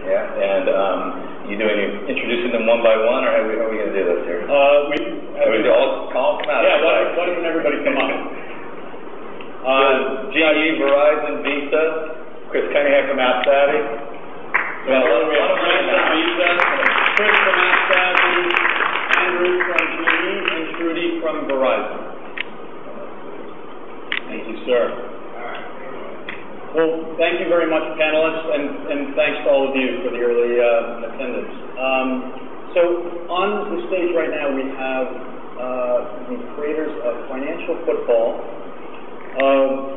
Yeah, and you introducing them one by one, or how are we going to do this here? We all call them out. Yeah, why doesn't everybody come up? GE, Verizon, Visa, Chris Cunningham from Appssavvy. So we have Chris from Visa, Chris from Appssavvy, Andrew from GE, and Shruti from Verizon. Thank you, sir. Well, thank you very much, panelists, and thanks to all of you for the early attendance. So on the stage right now, we have the creators of Financial Football, of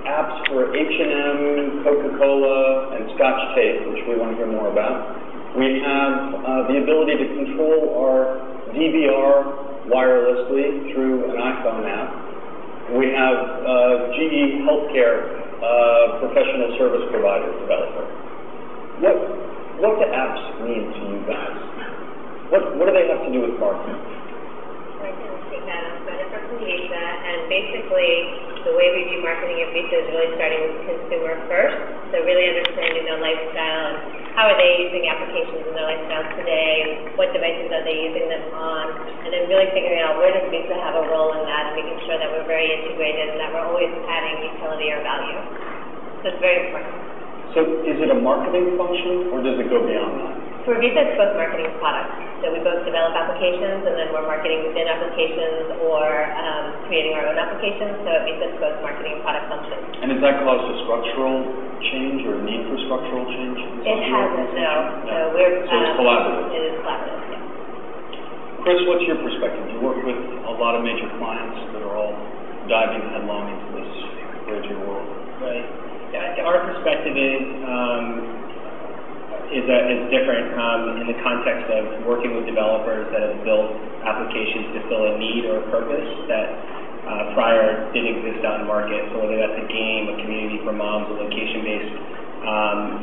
apps for H&M, Coca-Cola, and Scotch Tape, which we want to hear more about. We have the ability to control our DVR wirelessly through an iPhone app. We have GE Healthcare professional service provider developer. What do apps mean to you guys? What do they have to do with marketing? I can take that. I'm Jennifer from Visa, and basically the way we view marketing at Visa is really starting with consumer first. So really understanding their lifestyle and how are they using applications in their lifestyle today, what devices are they using them on, and then really figuring out where does Visa have a role in that and making sure that we're very integrated and that we're always adding utility or value. So it's very important. So is it a marketing function, or does it go beyond that? For Visa, it's both marketing and products. So we both develop applications, and then we're marketing within applications or creating our own applications. So it means it's both marketing and product functions. And has that caused a structural change or a need for structural change? It hasn't, no. So it's collaborative. It is collaborative, yeah. Chris, what's your perspective? You work with a lot of major clients that are all diving headlong into this bridging world. Right. Our perspective is different in the context of working with developers that have built applications to fill a need or a purpose that prior didn't exist out in the market. So whether that's a game, a community for moms, a location-based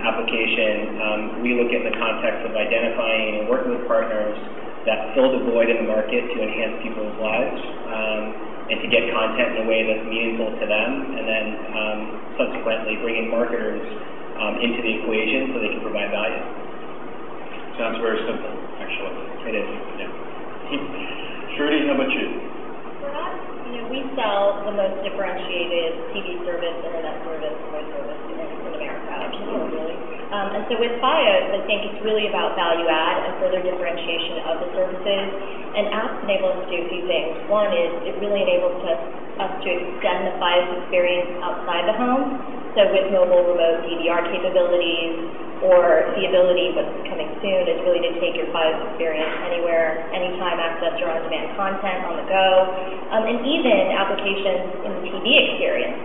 application, we look at the context of identifying and working with partners that fill the void in the market to enhance people's lives and to get content in a way that's meaningful to them, and then subsequently bringing marketers into the equation so they can provide value. Sounds very simple, actually. It is. Yeah. Shruti, how about you? For us, we sell the most differentiated TV service, internet service, voice service in America. Oh, really? And so with Fios, I think it's really about value add and further differentiation of the services. And apps enable us to do a few things. One is it really enables us to extend the Fios experience outside the home. So with mobile remote DVR capabilities, or the ability, what's coming soon, is really to take your Fios experience anywhere, anytime, access your on-demand content on the go, and even applications in the TV experience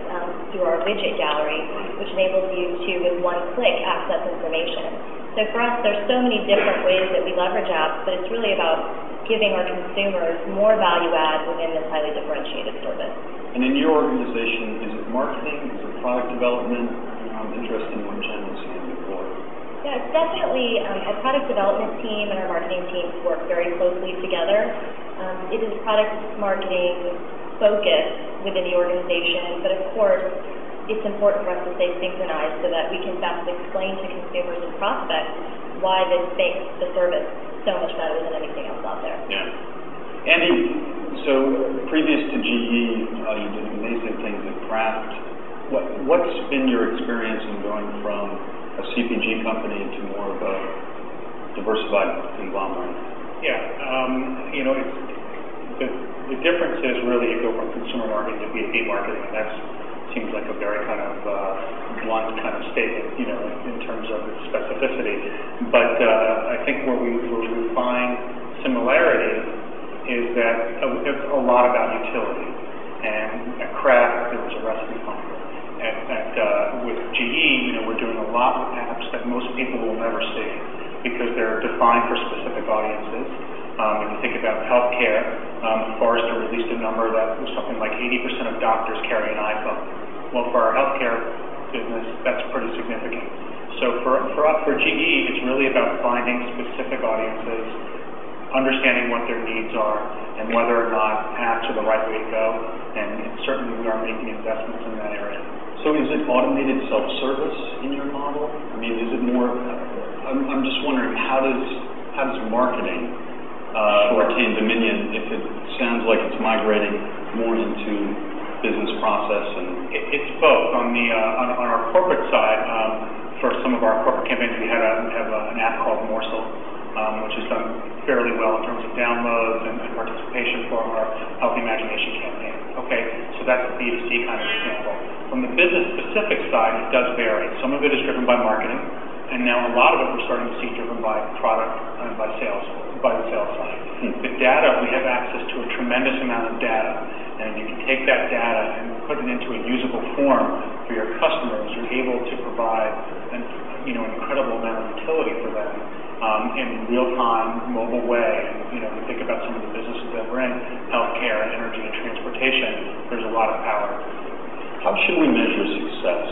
through our widget gallery, which enables you to, with one click, access information. So for us, there's so many different ways that we leverage apps, but it's really about giving our consumers more value add within this highly differentiated service. And in your organization, is it marketing, is it product development? I'm interested in what Jen was saying before. Yeah, it's definitely our product development team and our marketing teams work very closely together. It is product marketing focus within the organization, but of course, it's important for us to stay synchronized so that we can best explain to consumers and prospects why this makes the service so much better than anything else out there. Yeah. Andy, so previous to GE, you did amazing things at Kraft. What's been your experience in going from a CPG company to more of a diversified conglomerate? Yeah, the difference is really you go from consumer marketing to B2B marketing, and that seems like a very kind of blunt kind of statement, in terms of its specificity. But I think where we find similarity is that it's a lot about utility. And at Kraft, there was a recipe finder. With GE, we're doing a lot with apps that most people will never see because they're defined for specific audiences. If you think about healthcare, Forrester released a number that was something like 80% of doctors carry an iPhone. Well, for our healthcare business, that's pretty significant. So for GE, it's really about finding specific audiences, understanding what their needs are, and whether or not apps are the right way to go. And certainly we are making investments in that area. So is it automated self-service in your model? I mean, is it more just wondering, how does marketing retain dominion if it sounds like it's migrating more into business process? And it's both. On our corporate side, for some of our corporate campaigns, we have an app called Morsel, which has done fairly well in terms of downloads and participation for our Healthy Imagination campaign. Okay, so that's a B2C kind of example. From the business-specific side, it does vary. Some of it is driven by marketing, and now a lot of it we're starting to see driven by product and by the sales side. The data, we have access to a tremendous amount of data, and if you can take that data and put it into a usable form for your customers, you're able to provide an incredible amount of utility for them in real-time, mobile way. And, we think about some of the businesses that we're in, healthcare, energy, and transportation. There's a lot of power. How should we measure success?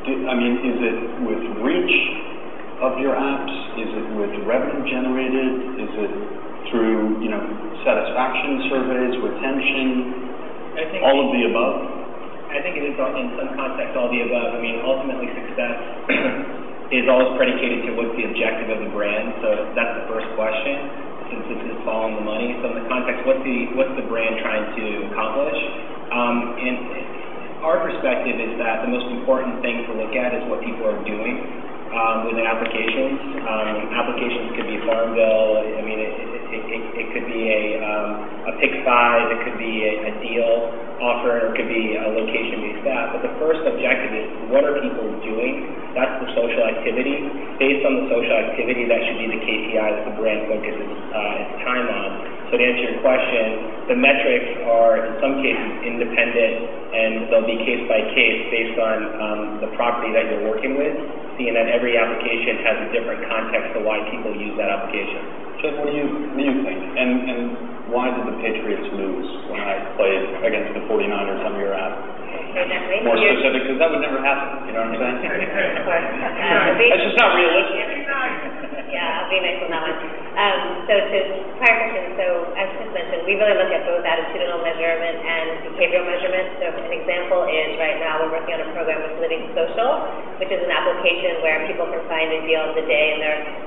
Is it with reach of your apps? Is it with revenue generated? Is it through, satisfaction surveys, retention, all of the above? I think it is in some context all the above. Ultimately success is always predicated to what's the objective of the brand. So that's the first question, since this is following the money. So in the context, what's the brand trying to accomplish? And our perspective is that the most important thing to look at is what people are doing within applications. Applications could be farm bill. It could be a pick size. It could be a deal offer, or it could be a location-based app. But the first objective is, what are people doing? That's the social activity. Based on the social activity, that should be the KPI that the brand focuses its time on. So to answer your question, the metrics are in some cases independent, and they'll be case by case based on the property that you're working with, seeing that every application has a different context to why people use that application. Jeff, what do you think? And why did the Patriots lose when I played against the 49ers on your app? More specific, because that would never happen. You know what I'm saying? Of course. It's just not realistic. Yeah, I'll be nice on that one. So to prior question, so as Chris mentioned, we really look at both attitudinal measurement and behavioral measurement. So an example is right now we're working on a program with Living Social, which is an application where people can find a deal of the day in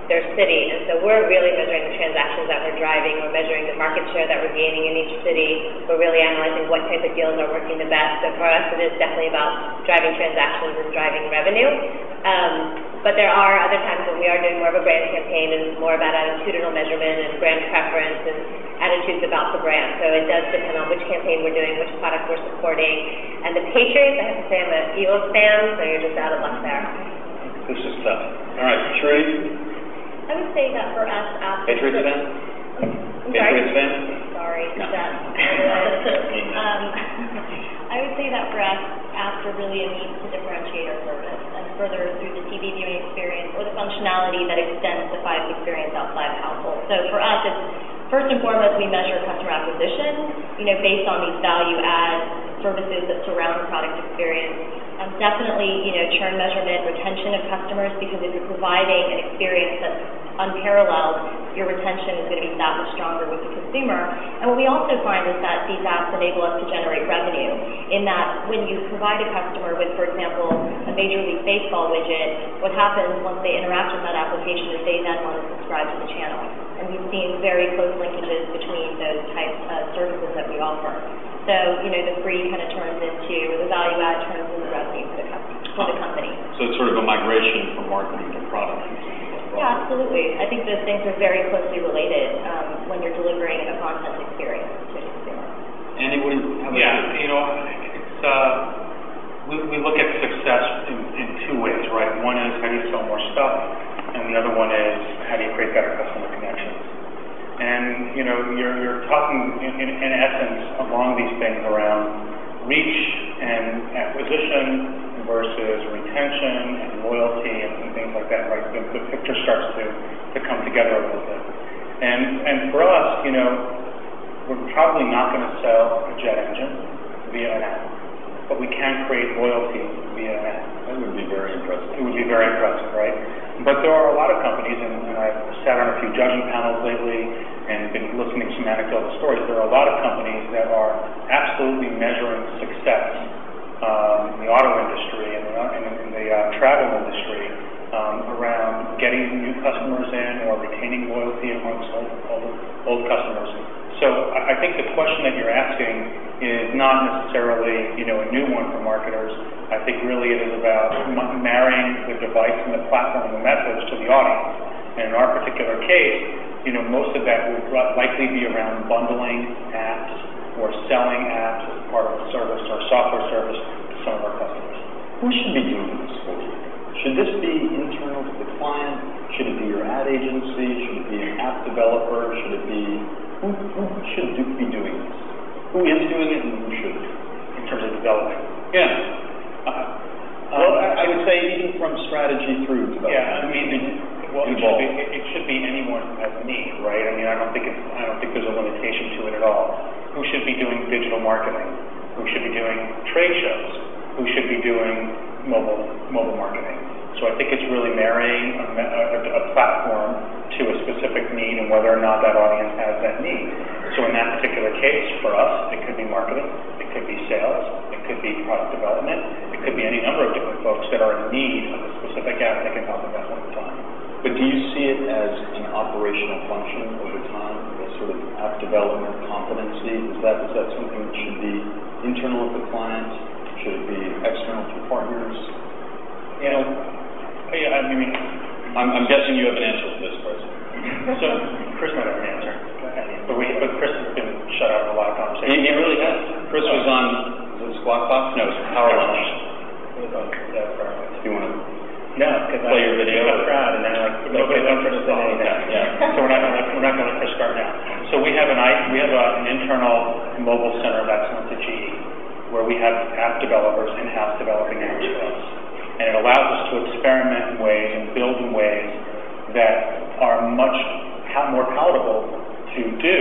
their city. And so we're really measuring the transactions that we're driving. We're measuring the market share that we're gaining in each city. We're really analyzing what type of deals are working the best. So for us, it is definitely about driving transactions and driving revenue. But there are other times when we are doing more of a brand campaign, and it's more about attitudinal measurement and brand preference and attitudes about the brand. So it does depend on which campaign we're doing, which product we're supporting. And the Patriots, I have to say, I'm an Eagles fan, so you're just out of luck there. This is tough. All right, Shruti? I would say that for us, Patriots fan? Patriots fan? Sorry, no. I would say that for us, apps are really a means to differentiate our service, and further through the TV viewing experience or the functionality that extends the Fios experience outside the household. So for us, it's first and foremost, we measure customer acquisition, based on these value add services that surround the product experience. Definitely, churn measurement, retention of customers, because if you're providing an experience that's unparalleled, your retention is going to be that much stronger with the consumer. And what we also find is that these apps enable us to generate revenue, in that when you provide a customer with, for example, a Major League Baseball widget, what happens once they interact with that application is they then want to subscribe to the channel. And we've seen very close linkages between those types of services that we offer. So, the free kind of turns into, or the value add turns into revenue for the company. So it's sort of a migration from marketing to product. Yeah, absolutely. I think those things are very closely related when you're delivering a content experience to a consumer. Andy, what do you have? Yeah, we look at success in two ways, right? One is, how do you sell more stuff? And the other one is, how do you create better customer connections? And, you're talking in essence along these things around reach and acquisition versus retention and loyalty and things like that, right? The picture starts to come together a little bit. And for us, we're probably not going to sell a jet engine via an app, but we can create loyalty via an app. That would be very impressive. It would be very impressive, right? But there are a lot of companies, and I've sat on a few judging panels lately and been listening to some anecdotal stories. There are a lot of companies that are absolutely measuring success in the auto industry and in the travel industry around getting new customers in or retaining loyalty amongst old customers. So I think the question that you're asking is not necessarily, a new one for marketers. I think really it is about marrying the device and the platform and the message to the audience. And in our particular case, most of that will likely be around bundling apps or selling apps as part of a service or software service to some of our customers. Who should be doing this for you? Should this be internal to the client? Should it be your ad agency? Should it be an app developer? Should it be... Who should be doing this? Who is doing it and who should? In terms of development? Yeah. Well, I would say even from strategy through development. Yeah, it should be anyone who has a need, right? I don't think there's a limitation to it at all. Who should be doing digital marketing? Who should be doing trade shows? Who should be doing mobile marketing? So I think it's really marrying a platform to a specific need and whether or not that audience has that need. So in that particular case, for us, it could be marketing, it could be sales, it could be product development, it could be any number of different folks that are in need of a specific app that can help at that point in time. But do you see it as an operational function over time, a sort of app development competency? Is that something that should be internal to the client? Should it be external to partners? I'm guessing you have an answer for this question. So Chris might have an answer. But Chris has been shut out of a lot of conversations. He really has. Chris was on, was it Squawk Box? No, it was Power Lunch. It was on Power Lunch. Do you want to No, because play your video? I got crowd, and now nobody's interested in anything. Yeah. So we're not going to let Chris start now. So we have an internal mobile center of excellence at GE, where we have app developers in-house developing apps for us. And it allows us to experiment in ways and build in ways that are much more palatable to do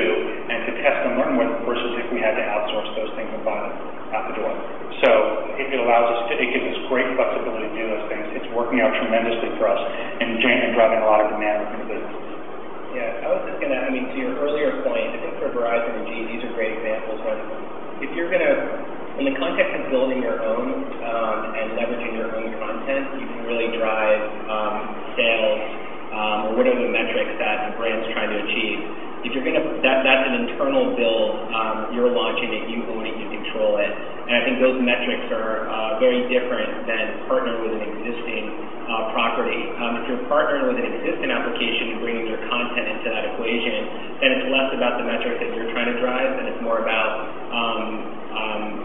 and to test and learn with versus if we had to outsource those things and buy them out the door. So it allows us it gives us great flexibility to do those things. It's working out tremendously for us and driving a lot of demand within the business. Yeah, I was just going to, to your earlier point, I think for Verizon and GE, these are great examples when if you're going to, in the context of building your own and leveraging your own content, you can really drive sales or whatever the metrics that the brand's trying to achieve. If you're going to, that's an internal build, you're launching it, you own it, you control it. And I think those metrics are very different than partnering with an existing property. If you're partnering with an existing application and bringing your content into that equation, then it's less about the metrics that you're trying to drive, and it's more about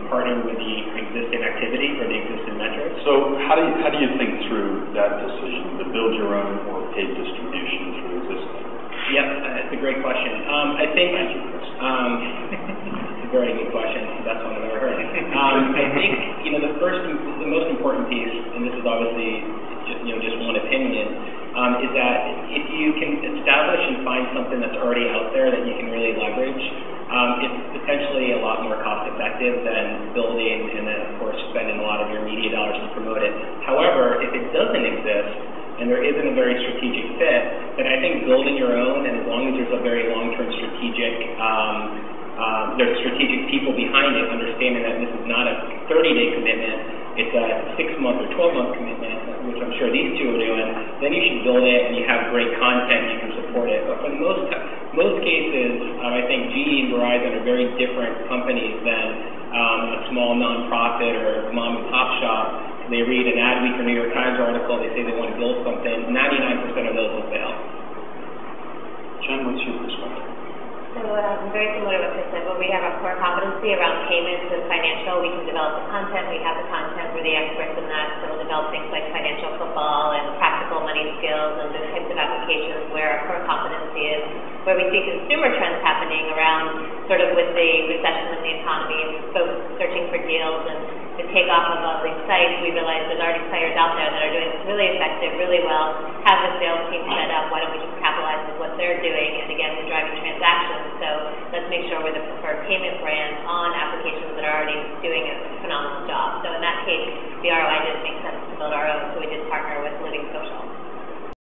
partnering with the existing activity or the existing metrics. So how do you think through that decision to build your own or paid distribution through existing? Yep, that's a great question. I think it's a very good question. It's the best one I've ever heard. I think the most important piece, and this is obviously just one opinion, is that if you can establish and find something that's already out there that you can really leverage, it's potentially a lot more cost effective than building and then of course spending a lot of your media dollars to promote it. However, if it doesn't exist and there isn't a very strategic fit, then I think building your own, and as long as there's a very long-term strategic, there's strategic people behind it, understanding that this is not a 30-day commitment, it's a 6-month or 12-month commitment, which I'm sure these two are doing, then you should build it and you have great content, you can support it. But for most cases, I think GE and Verizon are very different companies than a small nonprofit or mom and pop shop. They read an Adweek or New York Times article, they say they want to build something, 99% of those will fail. Jen, what's your perspective? So very similar to what Chris said, but we have a core competency around payments and financial. We can develop the content, we have the content, we're the experts in that, so we'll develop things like financial football and practical money skills and those types of applications where our core competency is, where we see consumer trends happening around sort of with the recession of the economy and folks searching for deals and the takeoff of all these sites. We realize there's already players out there that are doing this really effective, really well, have the sales team set up, why don't we just capitalize with what they're doing, and again, we're driving transactions, so let's make sure we're the preferred payment brand on applications that are already doing a phenomenal job. So in that case, the ROI